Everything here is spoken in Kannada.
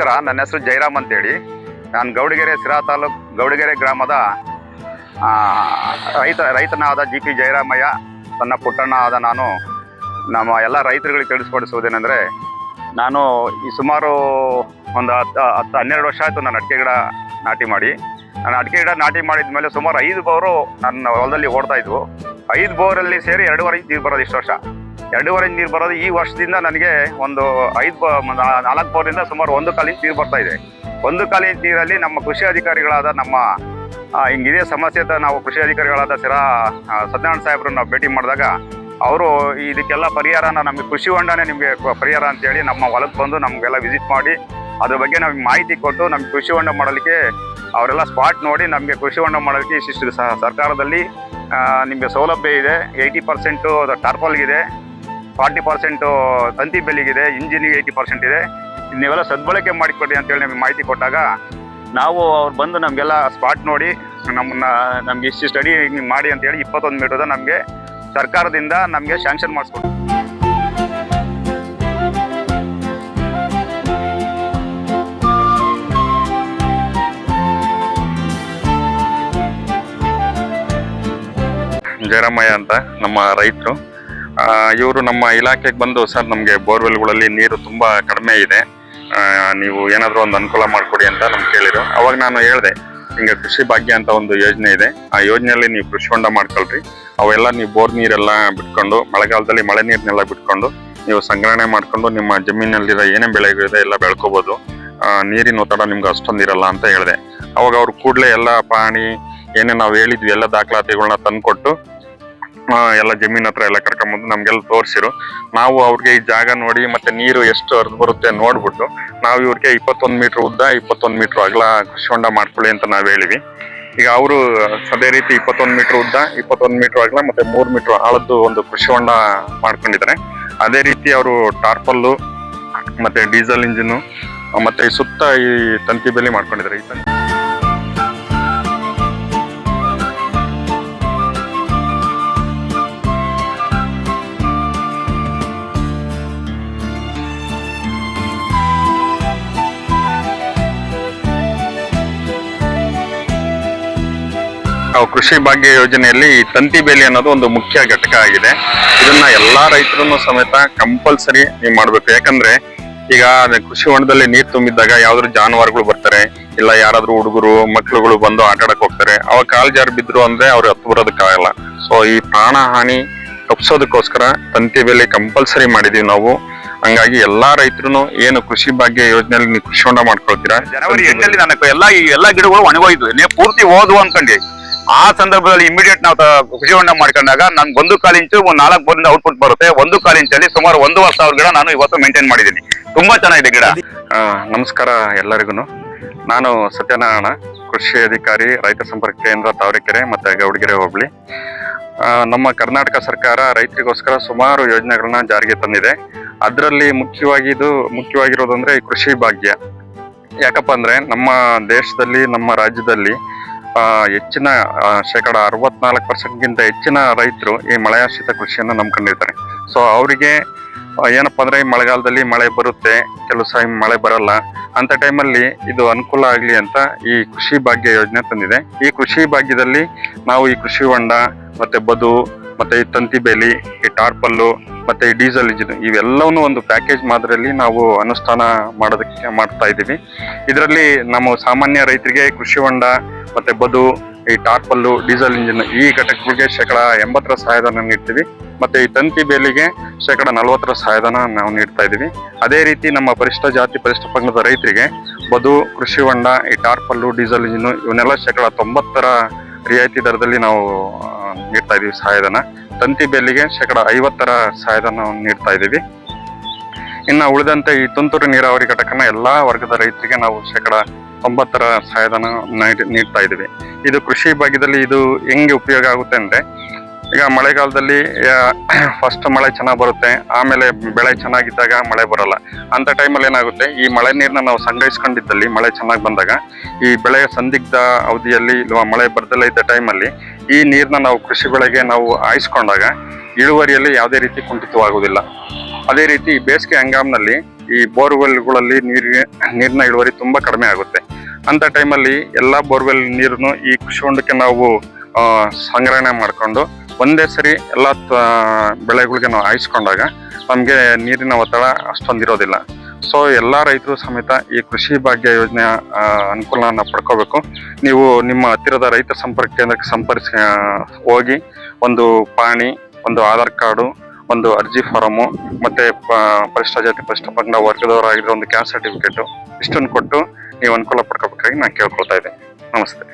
ನಮಸ್ಕಾರ. ನನ್ನ ಹೆಸರು ಜಯರಾಮ್ ಅಂತೇಳಿ. ನಾನು ಗೌಡಗೆರೆ ಸಿರಾ ತಾಲೂಕು ಗೌಡಗೆರೆ ಗ್ರಾಮದ ರೈತನಾದ ಜಿ ಪಿ ಜಯರಾಮಯ್ಯ ತನ್ನ ಪುಟ್ಟಣ್ಣ ಆದ ನಾನು ನಮ್ಮ ಎಲ್ಲ ರೈತರುಗಳಿಗೆ ತಿಳಿಸ್ಕೊಡಿಸುವುದೇನೆಂದರೆ, ನಾನು ಈ ಸುಮಾರು ಒಂದು 10-12 ವರ್ಷ ಆಯಿತು ನಾನು ಅಡಿಕೆ ಗಿಡ ನಾಟಿ ಮಾಡಿ. ನಾನು ಅಡಿಕೆ ಗಿಡ ನಾಟಿ ಮಾಡಿದ ಮೇಲೆ ಸುಮಾರು 5 ಬೋರು ನನ್ನ ಹೊಲದಲ್ಲಿ ಓಡ್ತಾಯಿದ್ವು. 5 ಬೋರಲ್ಲಿ ಸೇರಿ 2.5 ಇಂಚ್ ನೀರು ಬರೋದು ಇಷ್ಟು ವರ್ಷ. 2.5 ಇಂಚ್ ನೀರು ಬರೋದು. ಈ ವರ್ಷದಿಂದ ನನಗೆ ಒಂದು 4 ಬೋರಿಂದ ಸುಮಾರು 1.25 ಇಂಚ್ ನೀರು ಬರ್ತಾಯಿದೆ. 1.25 ಇಂಚ್ ನೀರಲ್ಲಿ ನಮ್ಮ ಕೃಷಿ ಅಧಿಕಾರಿಗಳಾದ ನಮ್ಮ ಹಿಂಗಿದೇ ಸಮಸ್ಯೆ ನಾವು ಕೃಷಿ ಅಧಿಕಾರಿಗಳಾದ ಸತ್ಯನಾರಾಯಣ ಸಾಹೇಬ್ರನ್ನ ನಾವು ಭೇಟಿ ಮಾಡಿದಾಗ ಅವರು ಇದಕ್ಕೆಲ್ಲ ಪರಿಹಾರನ ನಮಗೆ ಕೃಷಿ ಹೊಂಡನೇ ನಿಮಗೆ ಪರಿಹಾರ ಅಂತೇಳಿ ನಮ್ಮ ಹೊಲಕ್ಕೆ ಬಂದು ನಮಗೆಲ್ಲ ವಿಸಿಟ್ ಮಾಡಿ ಅದ್ರ ಬಗ್ಗೆ ನಮಗೆ ಮಾಹಿತಿ ಕೊಟ್ಟು ನಮಗೆ ಕೃಷಿ ಹೊಂಡ ಮಾಡಲಿಕ್ಕೆ ಅವರೆಲ್ಲ ಸ್ಪಾಟ್ ನೋಡಿ ನಮಗೆ ಕೃಷಿ ಹೊಂಡ ಮಾಡೋದಕ್ಕೆ ಇಷ್ಟಿಷ್ಟು ಸರ್ಕಾರದಲ್ಲಿ ನಿಮಗೆ ಸೌಲಭ್ಯ ಇದೆ. 80% ಟಾರ್ಪಲ್ಗಿದೆ, 40% ತಂತಿ ಬೆಲೆಗಿದೆ, ಇಂಜಿನಿಗೆ 80% ಇದೆ. ನೀವೆಲ್ಲ ಸದ್ಬಳಕೆ ಮಾಡಿಕೊಡಿ ಅಂತೇಳಿ ನಮಗೆ ಮಾಹಿತಿ ಕೊಟ್ಟಾಗ ನಾವು ಅವ್ರು ಬಂದು ನಮಗೆಲ್ಲ ಸ್ಪಾಟ್ ನೋಡಿ ನಮಗೆ ಇಷ್ಟು ಸ್ಟಡಿ ಮಾಡಿ ಅಂತೇಳಿ 21 ಮೀಟರ್ದ ನಮಗೆ ಸರ್ಕಾರದಿಂದ ನಮಗೆ ಸ್ಯಾಂಕ್ಷನ್ ಮಾಡಿಸ್ಕೊಡಿ. ಜಯರಾಮಯ್ಯ ಅಂತ ನಮ್ಮ ರೈತರು. ಇವರು ನಮ್ಮ ಇಲಾಖೆಗೆ ಬಂದು, ಸರ್ ನಮಗೆ ಬೋರ್ವೆಲ್ಗಳಲ್ಲಿ ನೀರು ತುಂಬ ಕಡಿಮೆ ಇದೆ, ನೀವು ಏನಾದರೂ ಒಂದು ಅನುಕೂಲ ಮಾಡಿಕೊಡಿ ಅಂತ ನಮ್ಗೆ ಕೇಳಿದ್ರು. ಅವಾಗ ನಾನು ಹೇಳಿದೆ, ಹಿಂಗೆ ಕೃಷಿ ಭಾಗ್ಯ ಅಂತ ಒಂದು ಯೋಜನೆ ಇದೆ, ಆ ಯೋಜನೆಯಲ್ಲಿ ನೀವು ಕೃಷಿ ಹೊಂಡ ಮಾಡ್ಕೊಳ್ರಿ. ಅವೆಲ್ಲ ನೀವು ಬೋರ್ ನೀರೆಲ್ಲ ಬಿಟ್ಕೊಂಡು, ಮಳೆಗಾಲದಲ್ಲಿ ಮಳೆ ನೀರನ್ನೆಲ್ಲ ಬಿಟ್ಕೊಂಡು ನೀವು ಸಂಗ್ರಹಣೆ ಮಾಡ್ಕೊಂಡು ನಿಮ್ಮ ಜಮೀನಲ್ಲಿರೋ ಏನೇ ಬೆಳೆಗಳಿದೆ ಎಲ್ಲ ಬೆಳ್ಕೋಬೋದು, ನೀರಿನ ಒತ್ತಡ ನಿಮ್ಗೆ ಅಷ್ಟೊಂದು ಇರಲ್ಲ ಅಂತ ಹೇಳಿದೆ. ಅವಾಗ ಅವ್ರು ಕೂಡಲೇ ಎಲ್ಲ ಪಾಣಿ ಏನೇ ನಾವು ಹೇಳಿದ್ವಿ ಎಲ್ಲ ದಾಖಲಾತಿಗಳನ್ನ ತಂದುಕೊಟ್ಟು ಎಲ್ಲ ಜಮೀನ್ ಹತ್ರ ಎಲ್ಲ ಕರ್ಕೊಂಬಂದು ನಮ್ಗೆಲ್ಲ ತೋರಿಸಿರು. ನಾವು ಅವ್ರಿಗೆ ಈ ಜಾಗ ನೋಡಿ ಮತ್ತೆ ನೀರು ಎಷ್ಟು ಹರಿದು ಬರುತ್ತೆ ನೋಡ್ಬಿಟ್ಟು ನಾವು ಇವ್ರಿಗೆ 21 ಮೀಟರ್ ಉದ್ದ 21 ಮೀಟರ್ ಅಗಲ ಕೃಷಿ ಹೊಂಡ ಮಾಡ್ಕೊಳ್ಳಿ ಅಂತ ನಾವು ಹೇಳಿವಿ. ಈಗ ಅವರು ಅದೇ ರೀತಿ 21 ಮೀಟರ್ ಉದ್ದ 21 ಮೀಟರ್ ಅಗಲ ಮತ್ತೆ 3 ಮೀಟರ್ ಆಳದ್ದು ಒಂದು ಕೃಷಿ ಹೊಂಡ ಮಾಡ್ಕೊಂಡಿದ್ದಾರೆ. ಅದೇ ರೀತಿ ಅವರು ಟಾರ್ಪಲ್ಲು ಮತ್ತೆ ಡೀಸೆಲ್ ಇಂಜಿನ್ ಮತ್ತೆ ಈ ಸುತ್ತ ಈ ತಂತಿ ಬೇಲಿ ಮಾಡ್ಕೊಂಡಿದ್ದಾರೆ. ಈ ತಂತಿ ಕೃಷಿ ಭಾಗ್ಯ ಯೋಜನೆಯಲ್ಲಿ ಈ ತಂತಿ ಬೇಲಿ ಅನ್ನೋದು ಒಂದು ಮುಖ್ಯ ಘಟಕ ಆಗಿದೆ. ಇದನ್ನ ಎಲ್ಲಾ ರೈತರು ಸಮೇತ ಕಂಪಲ್ಸರಿ ನೀವು ಮಾಡ್ಬೇಕು. ಯಾಕಂದ್ರೆ ಈಗ ಕೃಷಿ ಹೊಂಡದಲ್ಲಿ ನೀರು ತುಂಬಿದ್ದಾಗ ಯಾವ್ದಾದ್ರು ಜಾನುವಾರುಗಳು ಬರ್ತಾರೆ, ಇಲ್ಲ ಯಾರಾದ್ರೂ ಹುಡುಗರು ಮಕ್ಳುಗಳು ಬಂದು ಆಟ ಆಡಕ್ ಹೋಗ್ತಾರೆ, ಅವಾಗ ಕಾಲ್ ಜಾರ್ ಬಿದ್ರು ಅಂದ್ರೆ ಅವ್ರು ಹತ್ತು ಬರೋದಕ್ಕಾಗಲ್ಲ. ಸೊ ಈ ಪ್ರಾಣ ಹಾನಿ ತಪ್ಪಿಸೋದಕ್ಕೋಸ್ಕರ ತಂತಿ ಬೇಲಿ ಕಂಪಲ್ಸರಿ ಮಾಡಿದೀವಿ ನಾವು. ಹಂಗಾಗಿ ಎಲ್ಲಾ ರೈತರು ಏನು ಕೃಷಿ ಭಾಗ್ಯ ಯೋಜನೆಯಲ್ಲಿ ನೀವು ಕೃಷಿ ಹೊಂಡ ಮಾಡ್ಕೊಳ್ತೀರಾ. ಜನವರಿ 8ರಲ್ಲಿ ನನಗೆ ಎಲ್ಲಾ ಗಿಡಗಳು ಒಣಗೋಯ್ತು, ನೀವು ಪೂರ್ತಿ ಹೋದ್ವು ಅನ್ಕೊಂಡಿ. ಆ ಸಂದರ್ಭದಲ್ಲಿ ಇಮಿಡಿಯೇಟ್ ನಾವು ಕೃಷಿ ಹೊಂಡ ಮಾಡ್ಕೊಂಡಾಗ ನನ್ಗೆ 1.25 ಇಂಚು 4 ಬೋರಿಂದ ಔಟ್ಪುಟ್ ಬರುತ್ತೆ. 1.25 ಇಂಚಲ್ಲಿ ಸುಮಾರು 1,500 ಗಿಡ ನಾನು ಇವತ್ತು ಮೇಂಟೈನ್ ಮಾಡಿದ್ದೀನಿ. ತುಂಬಾ ಚೆನ್ನಾಗಿದೆ ಗಿಡ. ನಮಸ್ಕಾರ ಎಲ್ಲರಿಗೂ. ನಾನು ಸತ್ಯನಾರಾಯಣ, ಕೃಷಿ ಅಧಿಕಾರಿ, ರೈತ ಸಂಪರ್ಕ ಕೇಂದ್ರ ತಾವರೆಕೆರೆ ಮತ್ತೆ ಗೌಡಗೆರೆ ಹೋಬಳಿ. ನಮ್ಮ ಕರ್ನಾಟಕ ಸರ್ಕಾರ ರೈತರಿಗೋಸ್ಕರ ಸುಮಾರು ಯೋಜನೆಗಳನ್ನ ಜಾರಿಗೆ ತಂದಿದೆ. ಅದರಲ್ಲಿ ಮುಖ್ಯವಾಗಿರೋದಂದ್ರೆ ಈ ಕೃಷಿ ಭಾಗ್ಯ. ಯಾಕಪ್ಪ ಅಂದ್ರೆ ನಮ್ಮ ದೇಶದಲ್ಲಿ ನಮ್ಮ ರಾಜ್ಯದಲ್ಲಿ ಹೆಚ್ಚಿನ 64% ಹೆಚ್ಚಿನ ರೈತರು ಈ ಮಳೆಯಾಶ್ರಿತ ಕೃಷಿಯನ್ನು ನಂಬ್ಕೊಂಡಿರ್ತಾರೆ. ಸೊ ಅವರಿಗೆ ಏನಪ್ಪಾ ಅಂದ್ರೆ ಈ ಮಳೆಗಾಲದಲ್ಲಿ ಮಳೆ ಬರುತ್ತೆ, ಕೆಲವು ಸಹ ಮಳೆ ಬರಲ್ಲ, ಅಂತ ಟೈಮಲ್ಲಿ ಇದು ಅನುಕೂಲ ಆಗ್ಲಿ ಅಂತ ಈ ಕೃಷಿ ಭಾಗ್ಯ ಯೋಜನೆ ತಂದಿದೆ. ಈ ಕೃಷಿ ಭಾಗ್ಯದಲ್ಲಿ ನಾವು ಈ ಕೃಷಿ ಹೊಂಡ ಮತ್ತೆ ಬದು ಮತ್ತೆ ಈ ತಂತಿ ಬೇಲಿ, ಈ ಟಾರ್ಪಲ್ಲು ಮತ್ತೆ ಈ ಡೀಸೆಲ್ ಇಂಜಿನ್ ಇವೆಲ್ಲವನ್ನೂ ಒಂದು ಪ್ಯಾಕೇಜ್ ಮಾದರಿಯಲ್ಲಿ ನಾವು ಅನುಷ್ಠಾನ ಮಾಡ್ತಾ ಇದ್ದೀವಿ. ಇದರಲ್ಲಿ ನಮ್ಮ ಸಾಮಾನ್ಯ ರೈತರಿಗೆ ಕೃಷಿ ಹೊಂಡ ಮತ್ತೆ ಬದು, ಈ ಟಾರ್ಪಲ್ಲು, ಡೀಸೆಲ್ ಇಂಜಿನ್ ಈ ಘಟಕಗಳಿಗೆ 80% ಸಹಾಯಧನ ನೀಡ್ತೀವಿ. ಮತ್ತೆ ಈ ತಂತಿ ಬೇಲಿಗೆ 40% ಸಹಾಯಧನ ನಾವು ನೀಡ್ತಾ ಇದ್ದೀವಿ. ಅದೇ ರೀತಿ ನಮ್ಮ ಪರಿಶಿಷ್ಟ ಜಾತಿ ಪರಿಶಿಷ್ಟ ಪಂಗಡದ ರೈತರಿಗೆ ಬದು, ಕೃಷಿ ಹೊಂಡ, ಈ ಟಾರ್ಪಲ್ಲು, ಡೀಸೆಲ್ ಇಂಜಿನ್ ಇವನ್ನೆಲ್ಲ 90% ರಿಯಾಯಿತಿ ದರದಲ್ಲಿ ನಾವು ನೀಡ್ತಾ ಇದೀವಿ ಸಹಾಯಧನ. ತಂತಿ ಬೇಲಿಗೆ 50% ಸಹಾಯಧನ ನೀಡ್ತಾ ಇದ್ದೀವಿ. ಇನ್ನು ಉಳಿದಂತೆ ಈ ತುಂತುರು ನೀರಾವರಿ ಘಟಕನ ಎಲ್ಲಾ ವರ್ಗದ ರೈತರಿಗೆ ನಾವು 90% ಸಹಾಯಧನ ನೀಡ್ತಾ ಇದ್ದೀವಿ. ಇದು ಕೃಷಿ ಭಾಗ್ಯದಲ್ಲಿ ಇದು ಹೆಂಗೆ ಉಪಯೋಗ ಆಗುತ್ತೆ ಅಂದ್ರೆ, ಈಗ ಮಳೆಗಾಲದಲ್ಲಿ ಫಸ್ಟ್ ಮಳೆ ಚೆನ್ನಾಗಿ ಬರುತ್ತೆ, ಆಮೇಲೆ ಬೆಳೆ ಚೆನ್ನಾಗಿದ್ದಾಗ ಮಳೆ ಬರಲ್ಲ. ಅಂತ ಟೈಮಲ್ಲಿ ಏನಾಗುತ್ತೆ, ಈ ಮಳೆ ನೀರನ್ನ ನಾವು ಸಂಗ್ರಹಿಸ್ಕೊಂಡಿದ್ದಲ್ಲಿ ಮಳೆ ಚೆನ್ನಾಗಿ ಬಂದಾಗ ಈ ಬೆಳೆಯ ಸಂದಿಗ್ಧ ಅವಧಿಯಲ್ಲಿ ಇಲ್ವಾ ಮಳೆ ಬರ್ದಲ್ಲೇ ಇದ್ದ ಟೈಮಲ್ಲಿ ಈ ನೀರನ್ನ ನಾವು ಕೃಷಿ ಬೆಳೆಗೆ ನಾವು ಹಾಯಿಸ್ಕೊಂಡಾಗ ಇಳುವರಿಯಲ್ಲಿ ಯಾವುದೇ ರೀತಿ ಕುಂಠಿತವಾಗುವುದಿಲ್ಲ. ಅದೇ ರೀತಿ ಬೇಸಿಗೆ ಹಂಗಾಮಿನಲ್ಲಿ ಈ ಬೋರ್ವೆಲ್ಗಳಲ್ಲಿ ನೀರಿನ ಇಳುವರಿ ತುಂಬಾ ಕಡಿಮೆ ಆಗುತ್ತೆ. ಅಂತ ಟೈಮಲ್ಲಿ ಎಲ್ಲಾ ಬೋರ್ವೆಲ್ ನೀರನ್ನು ಈ ಕೃಷಿ ಹೊಂಡಕ್ಕೆ ನಾವು ಸಂಗ್ರಹಣೆ ಮಾಡಿಕೊಂಡು ಒಂದೇ ಸರಿ ಎಲ್ಲಾ ಬೆಳೆಗಳಿಗೆ ನಾವು ಹಾಯಿಸ್ಕೊಂಡಾಗ ನಮಗೆ ನೀರಿನ ಒತ್ತಡ ಅಷ್ಟೊಂದಿರೋದಿಲ್ಲ. ಸೊ ಎಲ್ಲಾ ರೈತರು ಸಮೇತ ಈ ಕೃಷಿ ಭಾಗ್ಯ ಯೋಜನೆಯ ಅನುಕೂಲನ ಪಡ್ಕೋಬೇಕು. ನೀವು ನಿಮ್ಮ ಹತ್ತಿರದ ರೈತ ಸಂಪರ್ಕ ಕೇಂದ್ರಕ್ಕೆ ಹೋಗಿ ಒಂದು ಪಾಣಿ, ಒಂದು ಆಧಾರ್ ಕಾರ್ಡು, ಒಂದು ಅರ್ಜಿ ಫಾರಮು, ಮತ್ತೆ ಪರಿಶಿಷ್ಟ ಜಾತಿ ಪರಿಶಿಷ್ಟ ಪಂಗಡ ವರ್ಗದವರಾಗಿರೋ ಒಂದು ಕ್ಯಾಸ್ಟ್ ಸರ್ಟಿಫಿಕೇಟ್ ಇಷ್ಟನ್ನು ಕೊಟ್ಟು ನೀವು ಅನುಕೂಲ ಪಡ್ಕೋಬೇಕಾಗಿ ನಾನು ಕೇಳ್ಕೊಳ್ತಾ ಇದ್ದೀನಿ. ನಮಸ್ತೆ.